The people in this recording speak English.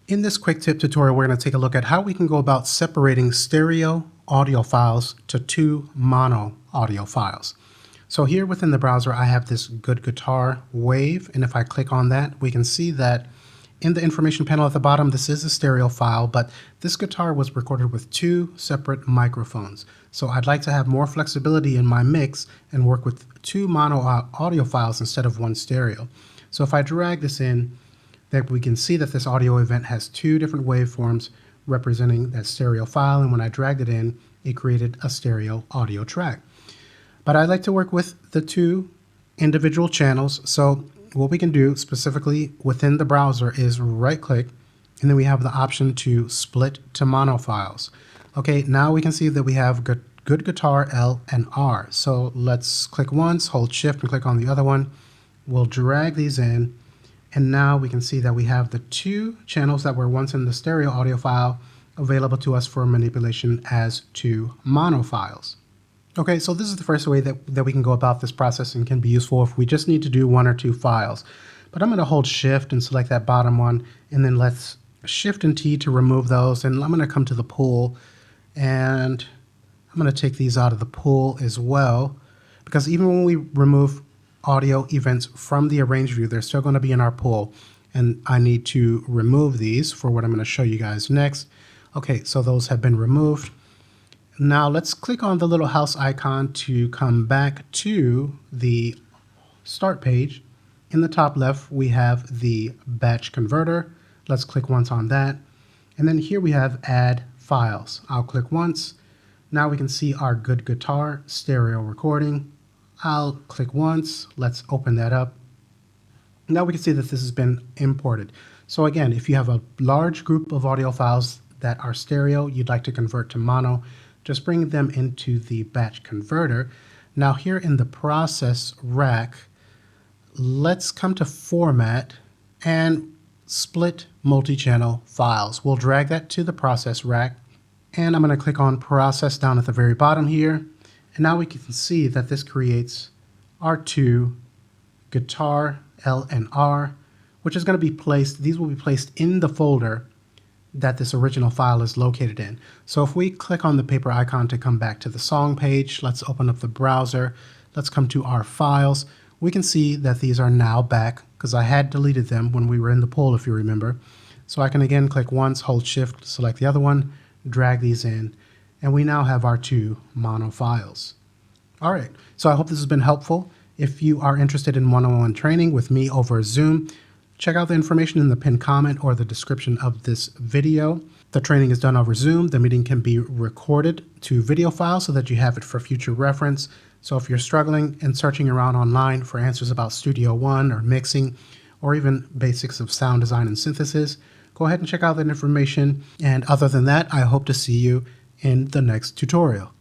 In this quick tip tutorial, we're going to take a look at how we can go about separating stereo audio files to two mono audio files. So here within the browser, I have this Good Guitar wave, and if I click on that, we can see that in the information panel at the bottom, this is a stereo file, but this guitar was recorded with two separate microphones. So I'd like to have more flexibility in my mix and work with two mono audio files instead of one stereo. So if I drag this in, that we can see that this audio event has two different waveforms representing that stereo file, and when I dragged it in, it created a stereo audio track. But I like to work with the two individual channels, so what we can do specifically within the browser is right-click, and then we have the option to split to mono files. Okay, now we can see that we have Good Guitar L and R. So let's click once, hold Shift, and click on the other one. We'll drag these in. And now we can see that we have the two channels that were once in the stereo audio file available to us for manipulation as two mono files. Okay, so this is the first way that we can go about this process and can be useful if we just need to do one or two files. But I'm going to hold Shift and select that bottom one, and then let's Shift and T to remove those. And I'm going to come to the pool, and I'm going to take these out of the pool as well, because even when we remove audio events from the arrange view, they're still going to be in our pool, and I need to remove these for what I'm going to show you guys next. Okay, so those have been removed. Now let's click on the little house icon to come back to the start page. In the top left, we have the batch converter. Let's click once on that, and then here we have add files. I'll click once. Now we can see our Good Guitar stereo recording. I'll click once. Let's open that up. Now we can see that this has been imported. So again, if you have a large group of audio files that are stereo, you'd like to convert to mono, just bring them into the batch converter. Now here in the process rack, let's come to format and split multi-channel files. We'll drag that to the process rack, and I'm going to click on process down at the very bottom here. And now we can see that this creates our two Guitar L and R, which is going to be placed, these will be placed in the folder that this original file is located in. So if we click on the paper icon to come back to the song page, let's open up the browser, let's come to our files. We can see that these are now back because I had deleted them when we were in the poll, if you remember. So I can again click once, hold Shift, select the other one, drag these in, and we now have our two mono files. All right, so I hope this has been helpful. If you are interested in one-on-one training with me over Zoom, check out the information in the pinned comment or the description of this video. The training is done over Zoom. The meeting can be recorded to video files so that you have it for future reference. So if you're struggling and searching around online for answers about Studio One or mixing, or even basics of sound design and synthesis, go ahead and check out that information. And other than that, I hope to see you in the next tutorial.